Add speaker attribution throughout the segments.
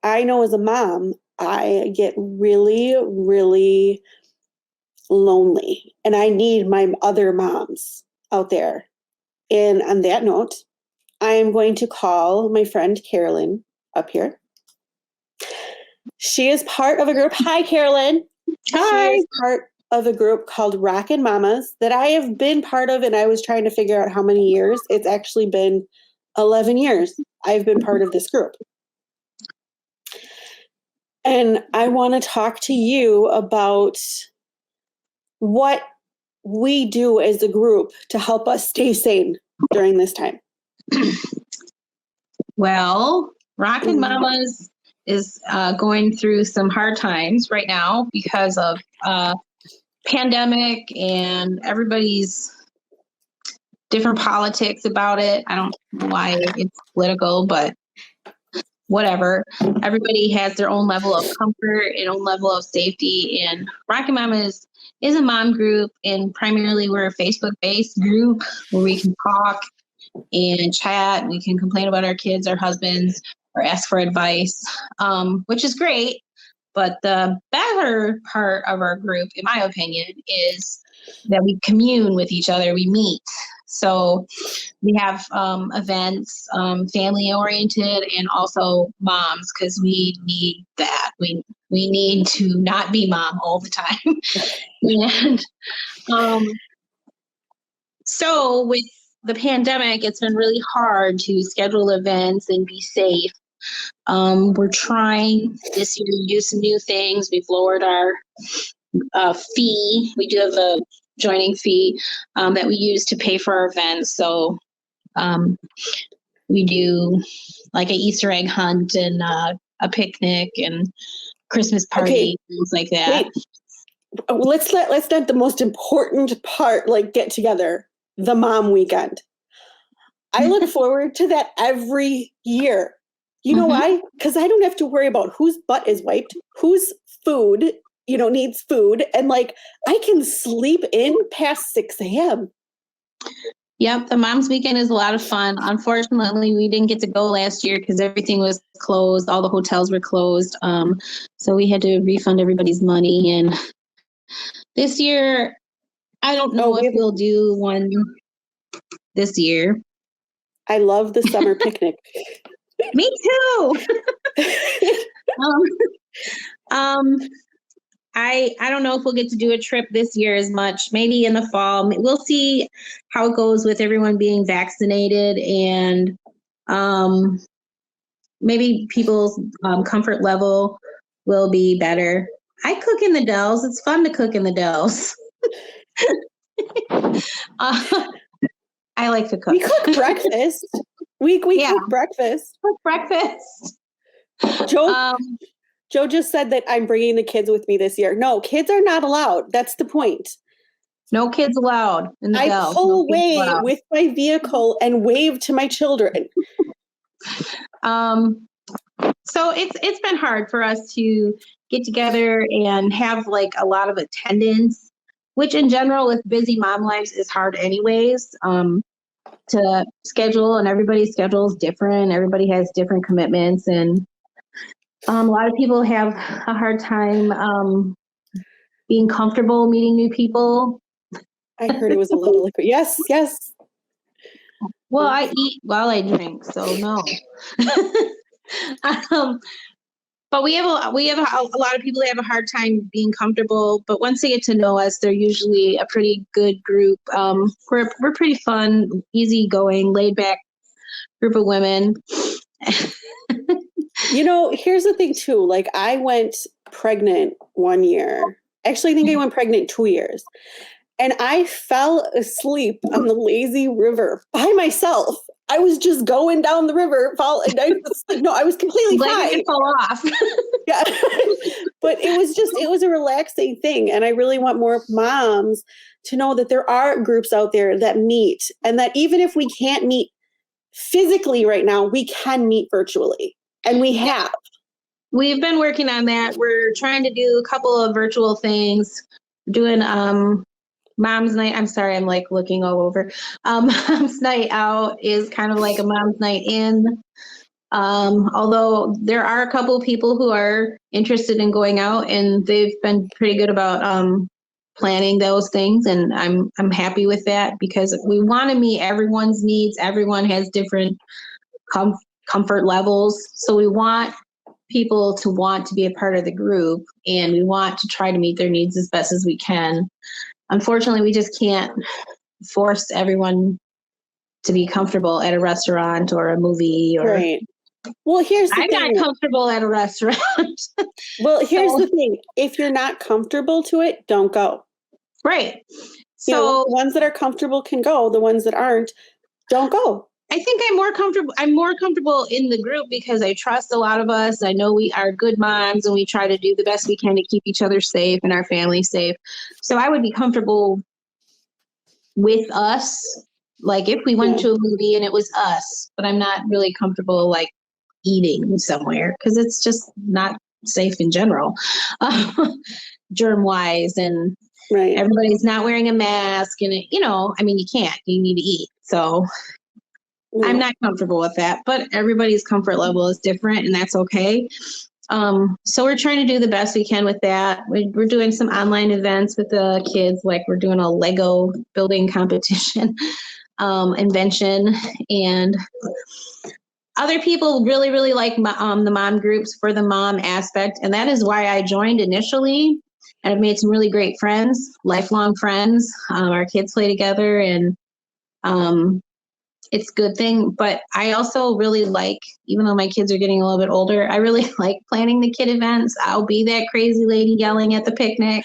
Speaker 1: I know as a mom, I get really, really lonely, and I need my other moms out there. And on that note, I am going to call my friend Carolyn up here. She is part of a group. Hi, Carolyn.
Speaker 2: Hi.
Speaker 1: She is part of a group called Rockin Mommas that I have been part of, and I was trying to figure out how many years. It's actually been 11 years I've been part of this group. And I want to talk to you about what we do as a group to help us stay sane during this time.
Speaker 2: Well, Rockin Mommas is going through some hard times right now because of pandemic and everybody's different politics about it. I don't know why it's political, but whatever. Everybody has their own level of comfort and own level of safety. And Rockin Mommas is a mom group, and primarily we're a Facebook-based group where we can talk and chat. We can complain about our kids, our husbands, or ask for advice, which is great. But the better part of our group, in my opinion, is that we commune with each other. We meet. So we have events, family oriented, and also moms, because we need that. We need to not be mom all the time. And so with the pandemic, it's been really hard to schedule events and be safe. We're trying this year to do some new things. We've lowered our fee. We do have a joining fee that we use to pay for our events. So we do like an Easter egg hunt and a picnic and Christmas party, things like that.
Speaker 1: Wait. Let's let the most important part get together. The mom weekend. I look forward to that every year. You know why? Because I don't have to worry about whose butt is wiped, whose food, needs food. And I can sleep in past 6 a.m.
Speaker 2: Yep. The mom's weekend is a lot of fun. Unfortunately, we didn't get to go last year because everything was closed. All the hotels were closed. So we had to refund everybody's money. And this year, I don't know if we'll do one this year.
Speaker 1: I love the summer picnic.
Speaker 2: Me too. I don't know if we'll get to do a trip this year as much. Maybe in the fall. We'll see how it goes with everyone being vaccinated, and maybe people's comfort level will be better. I cook in the Dells. It's fun to cook in the Dells. I like to cook.
Speaker 1: We cook breakfast. We cook breakfast.
Speaker 2: Cook breakfast.
Speaker 1: Joe just said that I'm bringing the kids with me this year. No, kids are not allowed. That's the point.
Speaker 2: No kids allowed in the Dells.
Speaker 1: I pull away with my vehicle and wave to my children.
Speaker 2: So it's been hard for us to get together and have a lot of attendance, which in general with busy mom lives is hard anyways, to schedule, and everybody's schedule is different. Everybody has different commitments, and a lot of people have a hard time being comfortable meeting new people.
Speaker 1: I heard it was a little liquid. Yes.
Speaker 2: Well, I eat while I drink, so no. But we have a lot of people that have a hard time being comfortable. But once they get to know us, they're usually a pretty good group. We're pretty fun, easygoing, laid back group of women.
Speaker 1: Here's the thing too. I went pregnant 1 year. Actually, I think I went pregnant 2 years. And I fell asleep on the lazy river by myself. I was just going down the river. I was completely fine.
Speaker 2: It fell off.
Speaker 1: Yeah. But it was a relaxing thing. And I really want more moms to know that there are groups out there that meet, and that even if we can't meet physically right now, we can meet virtually. And we have.
Speaker 2: We've been working on that. We're trying to do a couple of virtual things. We're doing Mom's Night. I'm sorry, I'm looking all over. Mom's Night Out is kind of like a Mom's Night In. Although there are a couple of people who are interested in going out, and they've been pretty good about planning those things, and I'm happy with that because we want to meet everyone's needs. Everyone has different comfort levels, so we want people to want to be a part of the group, and we want to try to meet their needs as best as we can. Unfortunately, we just can't force everyone to be comfortable at a restaurant or a movie. Or
Speaker 1: Right. Well, here's the
Speaker 2: I'm
Speaker 1: thing.
Speaker 2: not comfortable at a restaurant.
Speaker 1: Well, here's the thing. If you're not comfortable to it, don't go.
Speaker 2: Right.
Speaker 1: You know,
Speaker 2: So
Speaker 1: the ones that are comfortable can go. The ones that aren't, don't go.
Speaker 2: I think I'm more comfortable in the group because I trust a lot of us. I know we are good moms and we try to do the best we can to keep each other safe and our family safe. So I would be comfortable with us, like if we went to a movie and it was us, but I'm not really comfortable like eating somewhere because it's just not safe in general, germ wise, and
Speaker 1: Right.
Speaker 2: everybody's not wearing a mask, and I mean, you need to eat. So I'm not comfortable with that, but everybody's comfort level is different, and that's okay. So we're trying to do the best we can with that. We're doing some online events with the kids, like we're doing a Lego building competition, invention, and other people really, really like the mom groups for the mom aspect, and that is why I joined initially. And I've made some really great friends, lifelong friends. Our kids play together, and it's a good thing. But I also really like, even though my kids are getting a little bit older, I really like planning the kid events. I'll be that crazy lady yelling at the picnic.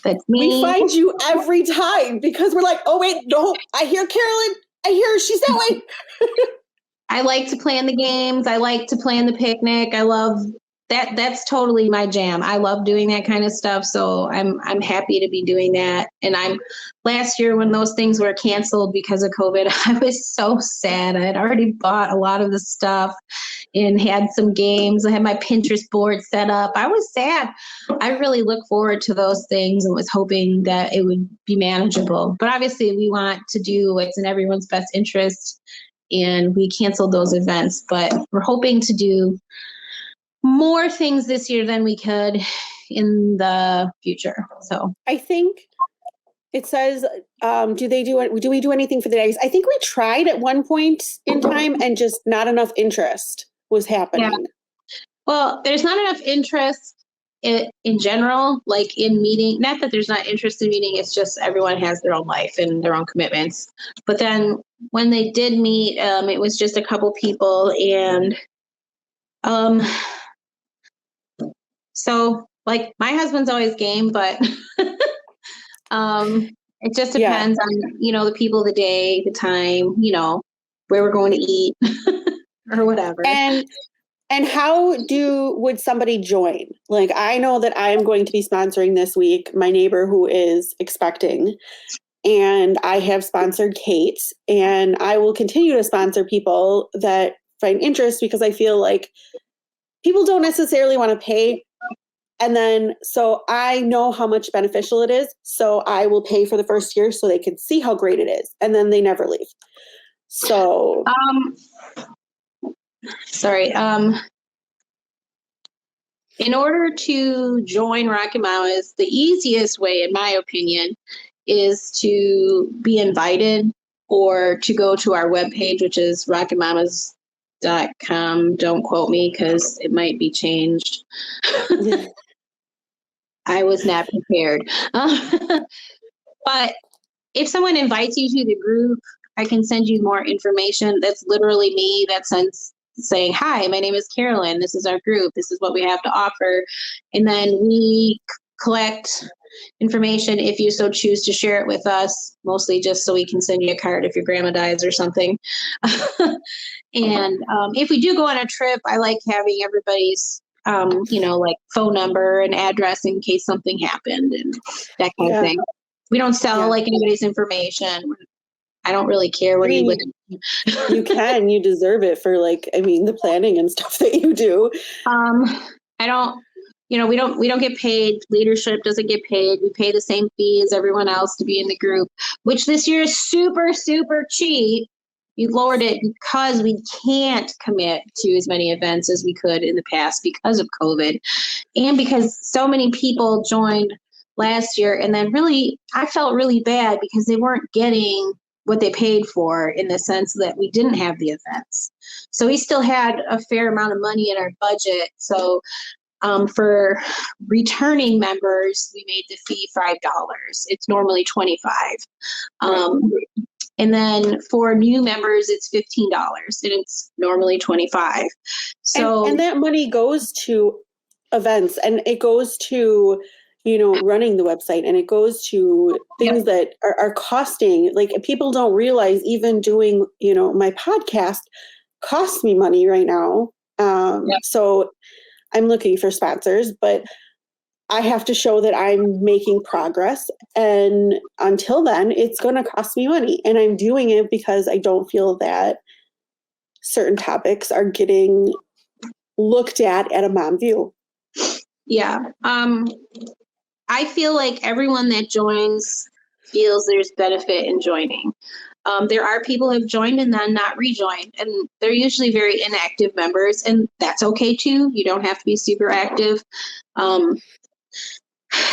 Speaker 2: That's me.
Speaker 1: We find you every time because we're like, oh, wait, no, I hear Carolyn. I hear her. She's that way.
Speaker 2: I like to plan the games. I like to plan the picnic. I love that. That's totally my jam. I love doing that kind of stuff. So I'm happy to be doing that. And last year when those things were canceled because of COVID, I was so sad. I had already bought a lot of the stuff and had some games. I had my Pinterest board set up. I was sad. I really look forward to those things and was hoping that it would be manageable. But obviously we want to do what's in everyone's best interest, and we canceled those events, but we're hoping to do more things this year than we could in the future. So
Speaker 1: I think it says, do we do anything for the days? I think we tried at one point in time and just not enough interest was happening.
Speaker 2: Yeah. Well, there's not enough interest in general, like in meeting. Not that there's not interest in meeting, it's just everyone has their own life and their own commitments. But then when they did meet, it was just a couple people, and so like my husband's always game, but it just depends on, the people, the day, the time, where we're going to eat or whatever.
Speaker 1: And how would somebody join? Like, I know that I am going to be sponsoring this week my neighbor who is expecting, and I have sponsored Kate, and I will continue to sponsor people that find interest because I feel like people don't necessarily want to pay. And then, so I know how much beneficial it is. So I will pay for the first year so they can see how great it is. And then they never leave. So,
Speaker 2: sorry. In order to join Rockin Mommas, the easiest way, in my opinion, is to be invited or to go to our webpage, which is rockinmommas.com. Don't quote me because it might be changed. I was not prepared. But if someone invites you to the group, I can send you more information. That's literally me that sends saying, hi, my name is Carolyn. This is our group. This is what we have to offer. And then we collect information if you so choose to share it with us, mostly just so we can send you a card if your grandma dies or something. And if we do go on a trip, I like having everybody's like phone number and address in case something happened and that kind of thing. We don't sell like anybody's information. I don't really care where you live.
Speaker 1: You deserve it for the planning and stuff that you do.
Speaker 2: I don't, we don't get paid. Leadership doesn't get paid. We pay the same fee as everyone else to be in the group, which this year is super, super cheap. We lowered it because we can't commit to as many events as we could in the past because of COVID, and because so many people joined last year. And then really, I felt really bad because they weren't getting what they paid for, in the sense that we didn't have the events. So we still had a fair amount of money in our budget. So for returning members, we made the fee $5. It's normally $25. And then for new members, it's $15, and it's normally $25. So
Speaker 1: and that money goes to events, and it goes to, you know, running the website, and it goes to things that are costing. Like, people don't realize even doing, you know, my podcast costs me money right now. So I'm looking for sponsors, but I have to show that I'm making progress. And until then, it's going to cost me money. And I'm doing it because I don't feel that certain topics are getting looked at a mom view.
Speaker 2: Yeah. I feel like everyone that joins feels there's benefit in joining. There are people who have joined and then not rejoined, and they're usually very inactive members, and that's okay too. You don't have to be super active.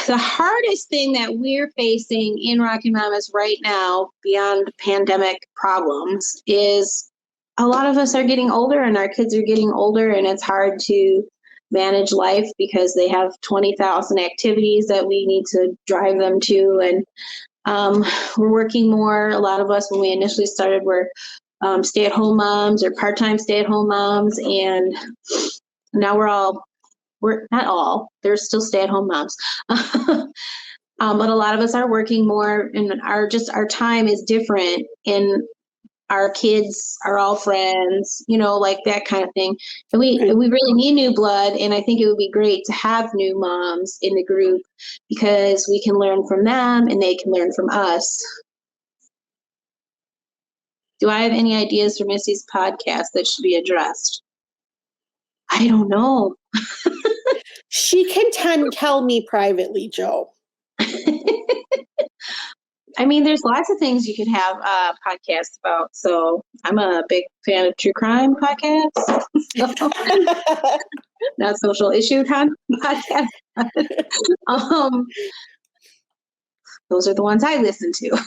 Speaker 2: The hardest thing that we're facing in Rockin Mommas right now, beyond pandemic problems, is a lot of us are getting older, and our kids are getting older, and it's hard to manage life because they have 20,000 activities that we need to drive them to. And we're working more. A lot of us, when we initially started, were stay-at-home moms or part-time stay-at-home moms. And now we're not all, there's still stay-at-home moms. But a lot of us are working more, and our time is different, and our kids are all friends, you know, like that kind of thing. And we really need new blood. And I think it would be great to have new moms in the group, because we can learn from them and they can learn from us. Do I have any ideas for Missy's podcast that should be addressed? I don't know.
Speaker 1: She can tell me privately, Joe.
Speaker 2: I mean, there's lots of things you could have podcasts about. So I'm a big fan of true crime podcasts. Not social issue podcasts. Those are the ones I listen to.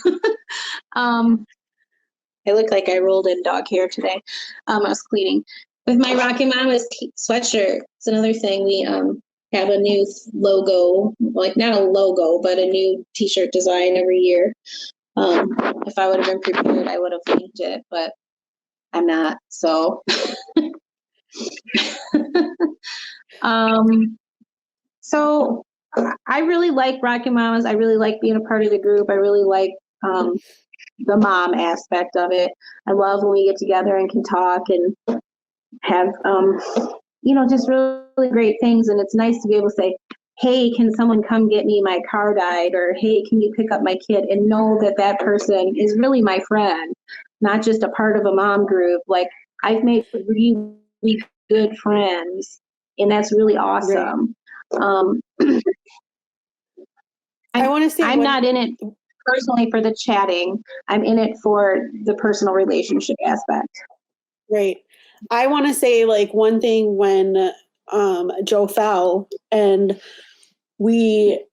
Speaker 2: I look like I rolled in dog hair today. I was cleaning. With my Rockin Mommas sweatshirt, it's another thing. We have a new logo, like not a logo, but a new t-shirt design every year. If I would have been prepared, I would have linked it, but I'm not. So, so I really like Rockin Mommas. I really like being a part of the group. I really like the mom aspect of it. I love when we get together and can talk and have you know, just really great things. And it's nice to be able to say, hey, can someone come get me? My car died. Or, hey, can you pick up my kid? And know that that person is really my friend, not just a part of a mom group. Like, I've made really good friends, and that's really awesome. Right.
Speaker 1: I want to say
Speaker 2: I'm not in it personally for the chatting. I'm in it for the personal relationship aspect.
Speaker 1: Right. I want to say, like, one thing when Joe fell and we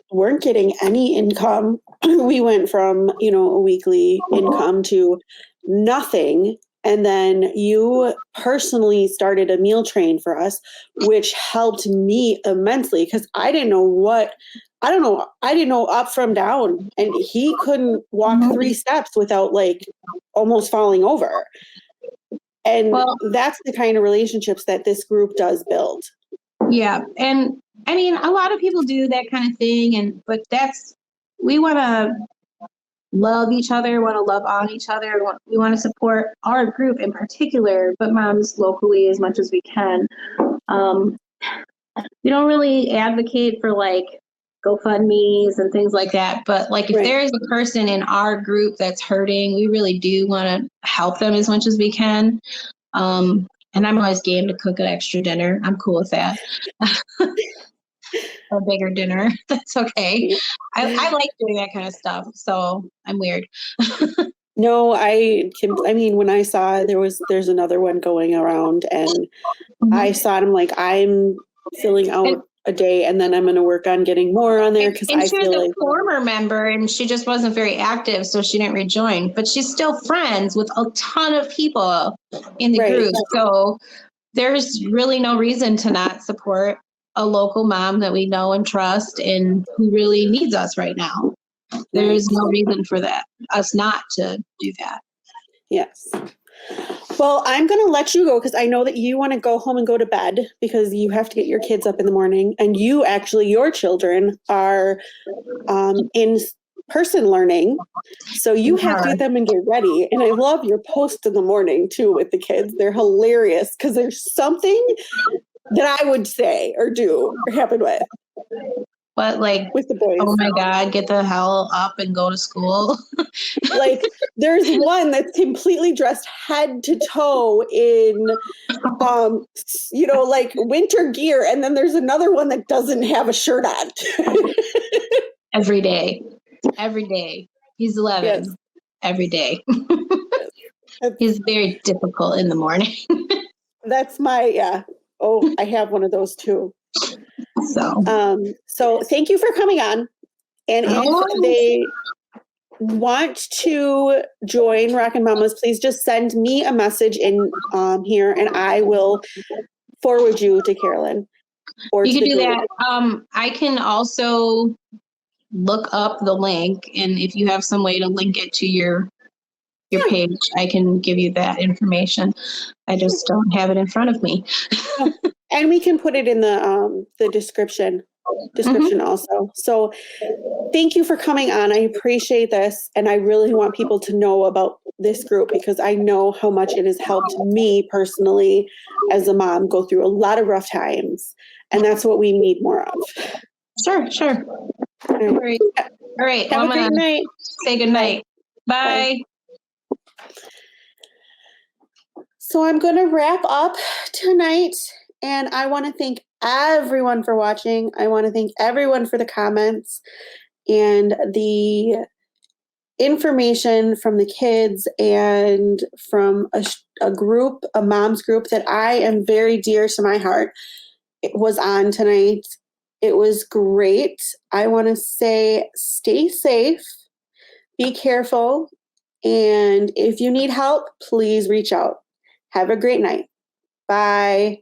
Speaker 1: weren't getting any income. We went from, you know, a weekly income to nothing. And then you personally started a meal train for us, which helped me immensely, because I didn't know up from down. And he couldn't walk 3 steps without, like, almost falling over. And that's the kind of relationships that this group does build.
Speaker 2: Yeah. And I mean, a lot of people do that kind of thing, but we want to love each other, want to love on each other. We want to support our group in particular, but moms locally as much as we can. We don't really advocate for, like, GoFundMe's and things like that. But, like, if there is a person in our group that's hurting, we really do want to help them as much as we can. And I'm always game to cook an extra dinner. I'm cool with that. A bigger dinner. That's okay. I like doing that kind of stuff. So I'm weird.
Speaker 1: No, I mean, when I saw there's another one going around and I saw it, I'm like, I'm filling
Speaker 2: And,
Speaker 1: out a day and then I'm going to work on getting more on there because
Speaker 2: and
Speaker 1: I
Speaker 2: she was
Speaker 1: feel
Speaker 2: a
Speaker 1: like,
Speaker 2: former member and she just wasn't very active, so she didn't rejoin. But she's still friends with a ton of people in the
Speaker 1: right,
Speaker 2: group. So there's really no reason to not support a local mom that we know and trust and who really needs us right now.
Speaker 1: right.
Speaker 2: There's no reason for us not to do that.
Speaker 1: Yes. Well, I'm going to let you go because I know that you want to go home and go to bed because you have to get your kids up in the morning. And your children are in person learning. So you have to get them and get ready. And I love your post in the morning too with the kids. They're hilarious because there's something that I would say or do or happen
Speaker 2: But
Speaker 1: with the boys.
Speaker 2: oh my God, get the hell up and go to school.
Speaker 1: Like there's one that's completely dressed head to toe in like winter gear, and then there's another one that doesn't have a shirt on.
Speaker 2: Every day. Every day. He's 11.
Speaker 1: Yes.
Speaker 2: Every day.
Speaker 1: That's,
Speaker 2: He's very difficult in the morning.
Speaker 1: that's my. Oh, I have one of those too. So thank you for coming on. And if they want to join Rockin Mommas, please just send me a message in here and I will forward you to Carolyn. Or
Speaker 2: you
Speaker 1: to
Speaker 2: can
Speaker 1: the
Speaker 2: do
Speaker 1: group.
Speaker 2: that. I can also look up the link, and if you have some way to link it to your page, I can give you that information. I just don't have it in front of me.
Speaker 1: And we can put it in the description also. So thank you for coming on. I appreciate this. And I really want people to know about this group because I know how much it has helped me personally as a mom go through a lot of rough times. And that's what we need more of.
Speaker 2: Sure. All right.
Speaker 1: Have a great night.
Speaker 2: Say good night. Bye.
Speaker 1: So I'm going to wrap up tonight. And I want to thank everyone for watching. I want to thank everyone for the comments and the information from the kids and from a group, a mom's group that I am very dear to my heart. It was on tonight. It was great. I want to say stay safe, be careful, and if you need help, please reach out. Have a great night. Bye.